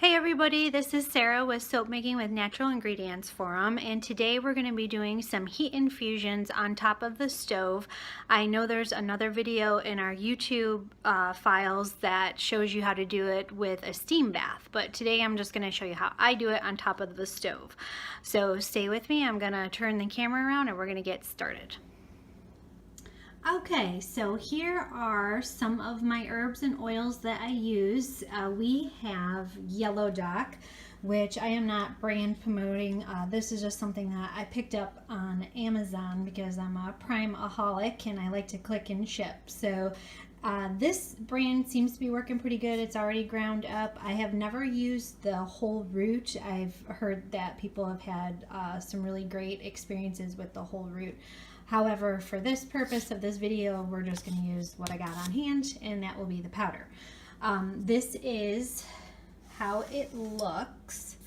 Hey everybody, this is Sarah with Soap Making with Natural Ingredients Forum, and today we're going to be doing some heat infusions on top of the stove. I know there's another video in our YouTube files that shows you how to do it with a steam bath, but today I'm just going to show you how I do it on top of the stove. So stay with me, I'm going to turn the camera around and we're going to get started. Okay, so here are some of my herbs and oils that I use. We have Yellow Dock, which I am not brand promoting. This is just something that I picked up on Amazon because I'm a Prime-aholic and I like to click and ship. So this brand seems to be working pretty good. It's already ground up. I have never used the whole root. I've heard that people have had some really great experiences with the whole root. However, for this purpose of this video, we're just going to use what I got on hand, and that will be the powder. This is how it looks.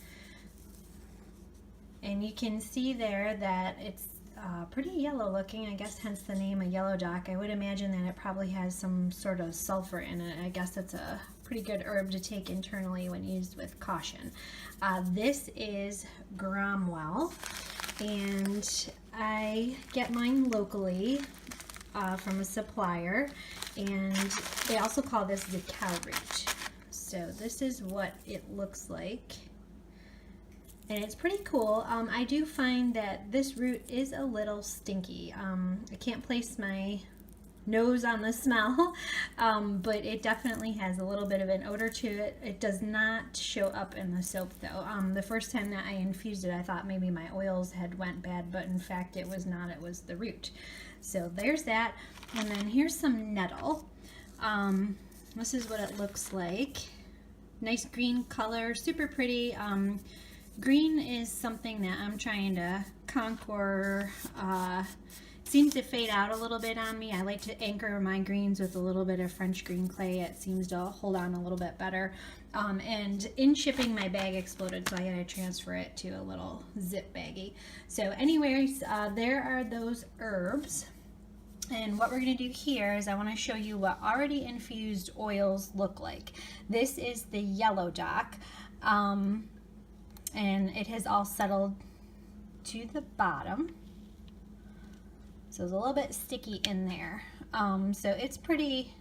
And you can see there that it's pretty yellow looking, I guess hence the name of Yellow Dock. I would imagine that it probably has some sort of sulfur in it. I guess it's a pretty good herb to take internally when used with caution. This is Gromwell, and I get mine locally from a supplier, and they also call this the cow root. So this is what it looks like, and it's pretty cool. I do find that this root is a little stinky. I can't place my nose on the smell, but it definitely has a little bit of an odor to it. It does not show up in the soap though. The first time that I infused it, I thought maybe my oils had went bad, but in fact it was not. It was the root. So there's that. And then here's some nettle. This is what it looks like. Nice green color, super pretty. Green is something that I'm trying to conquer. Seems to fade out a little bit on me. I like to anchor my greens with a little bit of French green clay. It seems to hold on a little bit better. And in shipping, my bag exploded, so I had to transfer it to a little zip baggie. So anyways, there are those herbs. And what we're going to do here is I want to show you what already infused oils look like. This is the Yellow Dock, and it has all settled to the bottom. So it's a little bit sticky in there. So it's pretty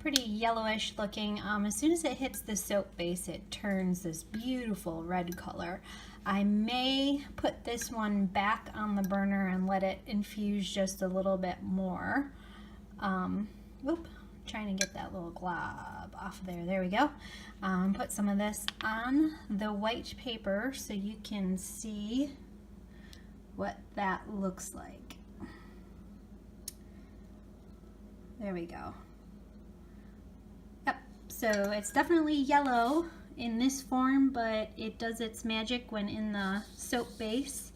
yellowish looking. As soon as it hits the soap base, it turns this beautiful red color. I may put this one back on the burner and let it infuse just a little bit more. Trying to get that little glob off of there. There we go. Put some of this on the white paper so you can see what that looks like. There we go. Yep, so it's definitely yellow in this form, but it does its magic when in the soap base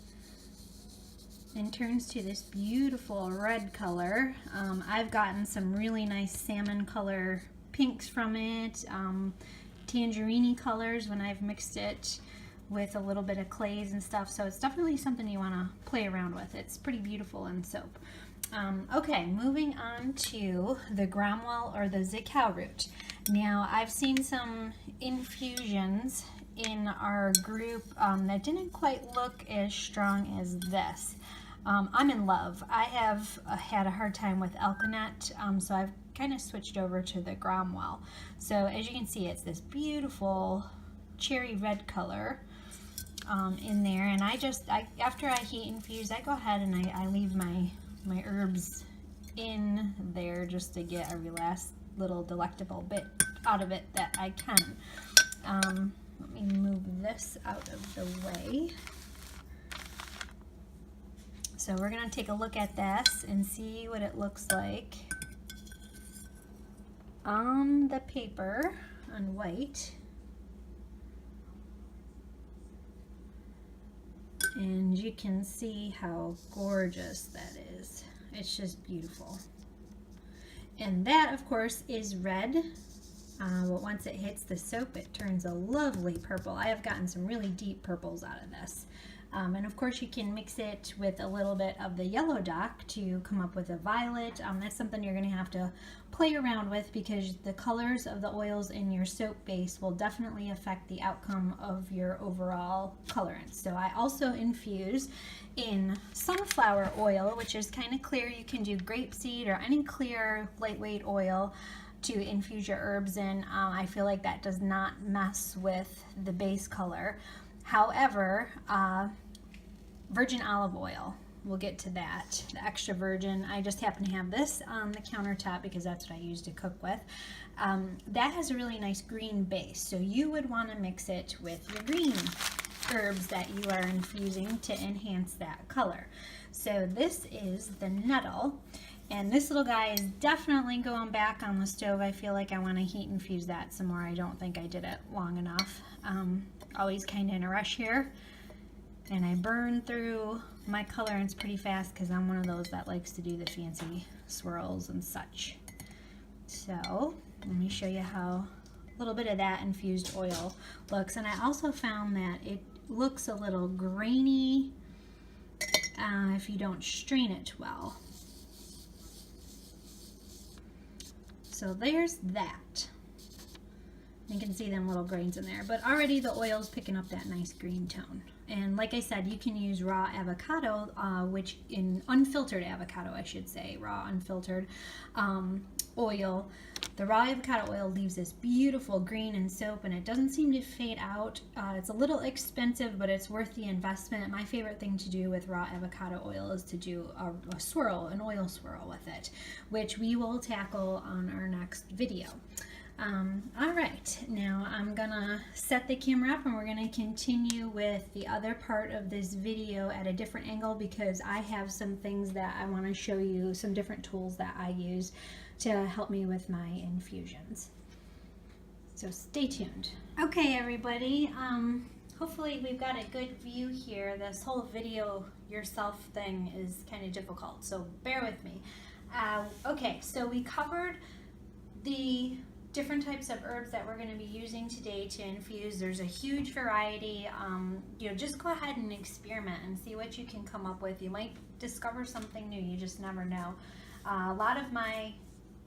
and turns to this beautiful red color. I've gotten some really nice salmon color pinks from it, tangerine colors when I've mixed it with a little bit of clays and stuff, so it's definitely something you want to play around with. It's pretty beautiful in soap. Okay, moving on to the Gromwell or the cow root. Now, I've seen some infusions in our group that didn't quite look as strong as this. I'm in love. I have had a hard time with Elconet, so I've kind of switched over to the Gromwell. So as you can see, it's this beautiful cherry red color in there, and after I heat infuse, I go ahead and I leave my herbs in there just to get every last little delectable bit out of it that I can. Let me move this out of the way. So we're going to take a look at this and see what it looks like on the paper on white. And you can see how gorgeous that is. It's just beautiful. And that, of course, is red. But once it hits the soap, it turns a lovely purple. I have gotten some really deep purples out of this. And of course you can mix it with a little bit of the yellow dock to come up with a violet. That's something you're going to have to play around with, because the colors of the oils in your soap base will definitely affect the outcome of your overall colorant. So I also infuse in sunflower oil, which is kind of clear. You can do grapeseed or any clear lightweight oil to infuse your herbs in. I feel like that does not mess with the base color. However, virgin olive oil, we'll get to that, the extra virgin. I just happen to have this on the countertop because that's what I use to cook with. That has a really nice green base, so you would want to mix it with your green herbs that you are infusing to enhance that color. So this is the nettle, and this little guy is definitely going back on the stove. I feel like I want to heat infuse that some more. I don't think I did it long enough. Always kind of in a rush here, and I burn through my colorants pretty fast because I'm one of those that likes to do the fancy swirls and such. So let me show you how a little bit of that infused oil looks. And I also found that it looks a little grainy if you don't strain it well. So there's that. You can see them little grains in there, but already the oil's picking up that nice green tone. And like I said, you can use raw avocado, which in unfiltered avocado, I should say, raw unfiltered oil. The raw avocado oil leaves this beautiful green in soap, and it doesn't seem to fade out. It's a little expensive, but it's worth the investment. My favorite thing to do with raw avocado oil is to do a swirl, an oil swirl with it, which we will tackle on our next video. All right, now I'm gonna set the camera up and we're gonna continue with the other part of this video at a different angle, because I have some things that I want to show you, some different tools that I use to help me with my infusions. So stay tuned. Okay, everybody, hopefully we've got a good view here. This whole video yourself thing is kind of difficult, so bear with me. Okay, so we covered the different types of herbs that we're going to be using today to infuse. There's a huge variety. Just go ahead and experiment and see what you can come up with. You might discover something new, you just never know. A lot of my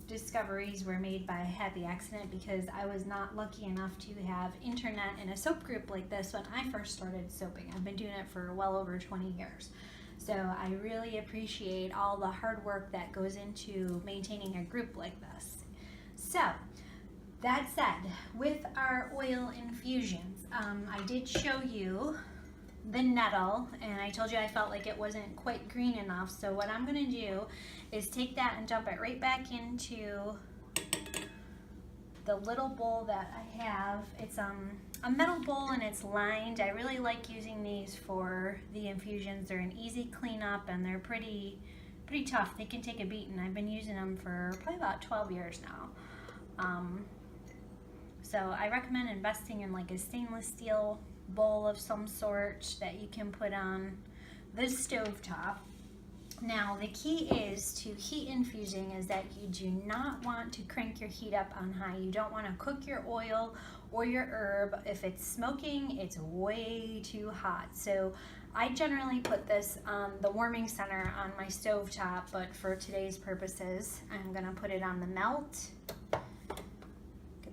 discoveries were made by happy accident, because I was not lucky enough to have internet in a soap group like this when I first started soaping. I've been doing it for well over 20 years. So I really appreciate all the hard work that goes into maintaining a group like this. So that said, with our oil infusions, I did show you the nettle, and I told you I felt like it wasn't quite green enough. So what I'm going to do is take that and dump it right back into the little bowl that I have. It's a metal bowl and it's lined. I really like using these for the infusions. They're an easy cleanup and they're pretty tough. They can take a beating. I've been using them for probably about 12 years now. So I recommend investing in like a stainless steel bowl of some sort that you can put on the stove top. Now the key is to heat infusing is that you do not want to crank your heat up on high. You don't want to cook your oil or your herb. If it's smoking, it's way too hot. So I generally put this on the warming center on my stove top, but for today's purposes, I'm gonna put it on the melt.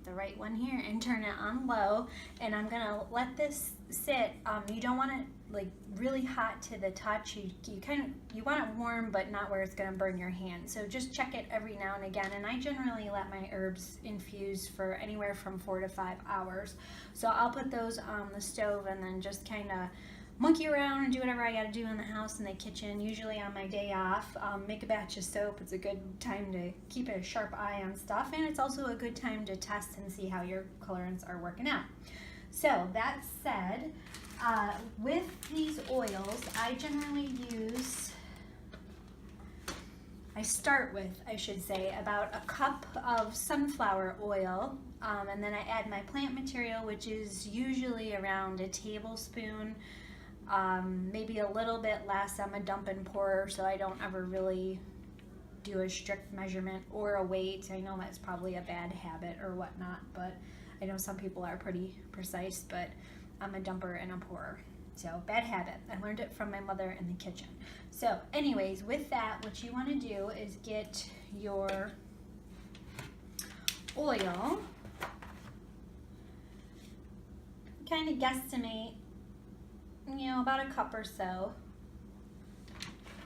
The right one here and turn it on low, and I'm gonna let this sit. You don't want it like really hot to the touch. You want it warm, but not where it's gonna burn your hand. So just check it every now and again. And I generally let my herbs infuse for anywhere from 4 to 5 hours. So I'll put those on the stove and then just kind of monkey around and do whatever I got to do in the house, in the kitchen, usually on my day off. Make a batch of soap. It's a good time to keep a sharp eye on stuff, and it's also a good time to test and see how your colorants are working out. So that said, with these oils, I generally start with, I should say, about a cup of sunflower oil, and then I add my plant material, which is usually around a tablespoon. Maybe a little bit less. I'm a dump and pour, so I don't ever really do a strict measurement or a weight. I know that's probably a bad habit or whatnot, but I know some people are pretty precise, but I'm a dumper and a pourer. So bad habit. I learned it from my mother in the kitchen. So anyways, with that, what you want to do is get your oil, kind of guesstimate, you know, about a cup or so.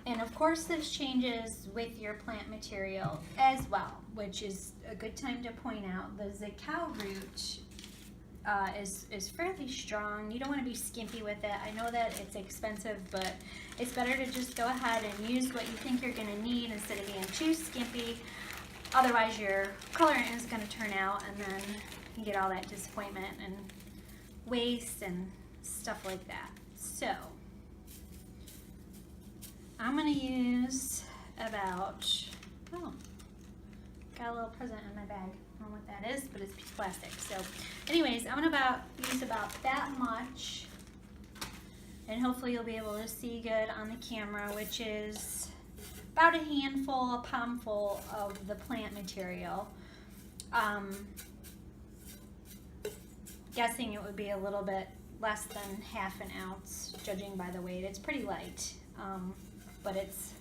And of course this changes with your plant material as well, which is a good time to point out. The cacao root is fairly strong. You don't want to be skimpy with it. I know that it's expensive, but it's better to just go ahead and use what you think you're going to need instead of being too skimpy. Otherwise your colorant is going to turn out, and then you get all that disappointment and waste and stuff like that. So I'm going to use about, oh, got a little present in my bag. I don't know what that is, but it's plastic. So anyways, I'm going to use about that much, and hopefully you'll be able to see good on the camera, which is about a handful, a palmful of the plant material. Guessing it would be a little bit less than half an ounce, judging by the weight. It's pretty light, but it's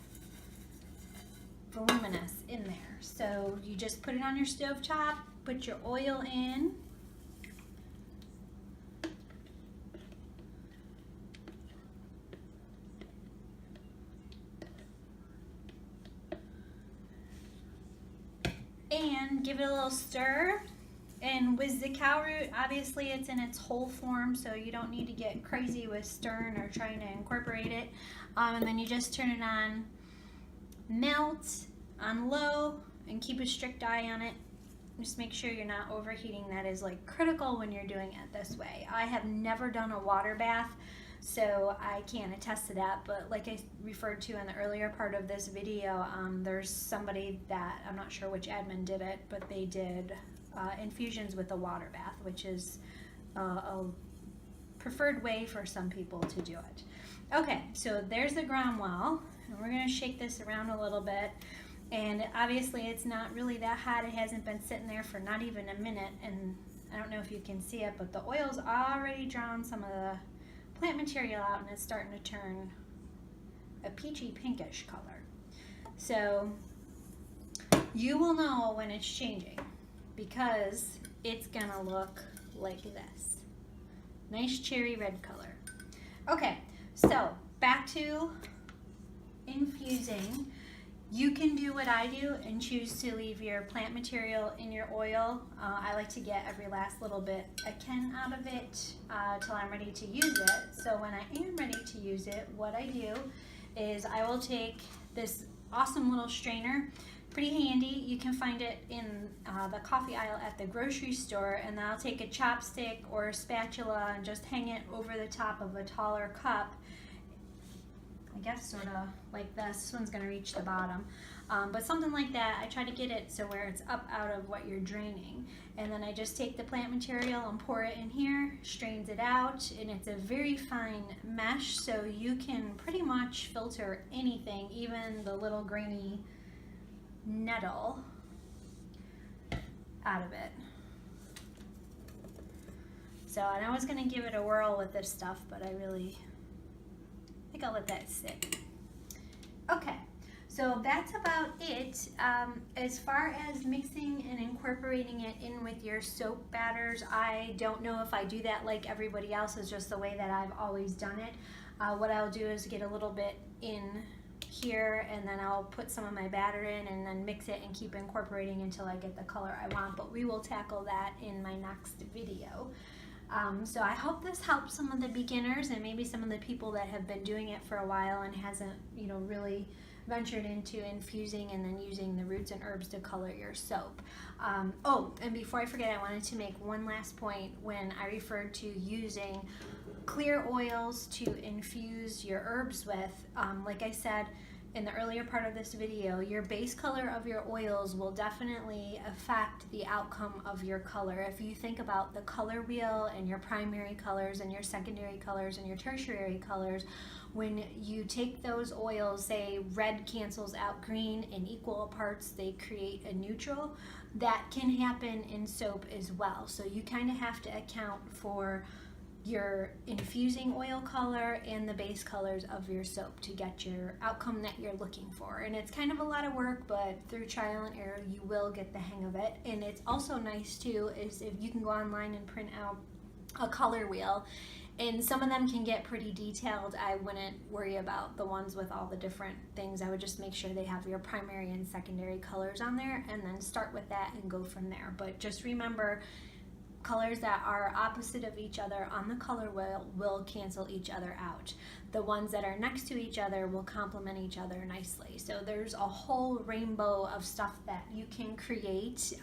voluminous in there. So you just put it on your stove top, put your oil in, and give it a little stir. And with the cacao root, obviously it's in its whole form, so you don't need to get crazy with stirring or trying to incorporate it. And then you just turn it on melt, on low, and keep a strict eye on it. Just make sure you're not overheating. That is like critical when you're doing it this way. I have never done a water bath, so I can't attest to that, but like I referred to in the earlier part of this video, there's somebody that, I'm not sure which admin did it, but they did infusions with a water bath, which is a preferred way for some people to do it. Okay, so there's the ground well, and we're going to shake this around a little bit. And obviously it's not really that hot. It hasn't been sitting there for not even a minute, and I don't know if you can see it, but the oil's already drawn some of the plant material out, and it's starting to turn a peachy pinkish color. So you will know when it's changing, because it's gonna look like this. Nice cherry red color. Okay, so back to infusing. You can do what I do and choose to leave your plant material in your oil. I like to get every last little bit I can out of it till I'm ready to use it. So when I am ready to use it, what I do is I will take this awesome little strainer, pretty handy. You can find it in the coffee aisle at the grocery store, and then I'll take a chopstick or a spatula and just hang it over the top of a taller cup. I guess sort of like this. This one's going to reach the bottom, but something like that. I try to get it so where it's up out of what you're draining, and then I just take the plant material and pour it in here, strains it out, and it's a very fine mesh, so you can pretty much filter anything, even the little grainy nettle, out of it. So, and I was going to give it a whirl with this stuff, but I think I'll let that sit. Okay, so that's about it. As far as mixing and incorporating it in with your soap batters, I don't know if I do that like everybody else. Is just the way that I've always done it. What I'll do is get a little bit in here, and then I'll put some of my batter in and then mix it and keep incorporating until I get the color I want, but we will tackle that in my next video. So I hope this helps some of the beginners and maybe some of the people that have been doing it for a while and hasn't, you know, really ventured into infusing and then using the roots and herbs to color your soap. Oh, and before I forget, I wanted to make one last point when I referred to using clear oils to infuse your herbs with. Like I said in the earlier part of this video, your base color of your oils will definitely affect the outcome of your color. If you think about the color wheel and your primary colors and your secondary colors and your tertiary colors, when you take those oils, say red cancels out green in equal parts, they create a neutral. That can happen in soap as well. So you kind of have to account for your infusing oil color and the base colors of your soap to get your outcome that you're looking for. And it's kind of a lot of work, but through trial and error you will get the hang of it. And it's also nice too is if you can go online and print out a color wheel, and some of them can get pretty detailed. I wouldn't worry about the ones with all the different things. I would just make sure they have your primary and secondary colors on there, and then start with that and go from there. But just remember, colors that are opposite of each other on the color wheel will cancel each other out. The ones that are next to each other will complement each other nicely. So there's a whole rainbow of stuff that you can create.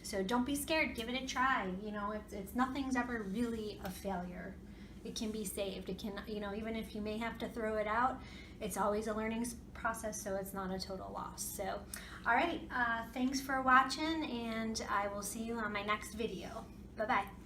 So don't be scared, give it a try. You know, it's nothing's ever really a failure. It can be saved. It can, you know, even if you may have to throw it out, it's always a learning process, so it's not a total loss. So, all right, thanks for watching, and I will see you on my next video. Bye-bye.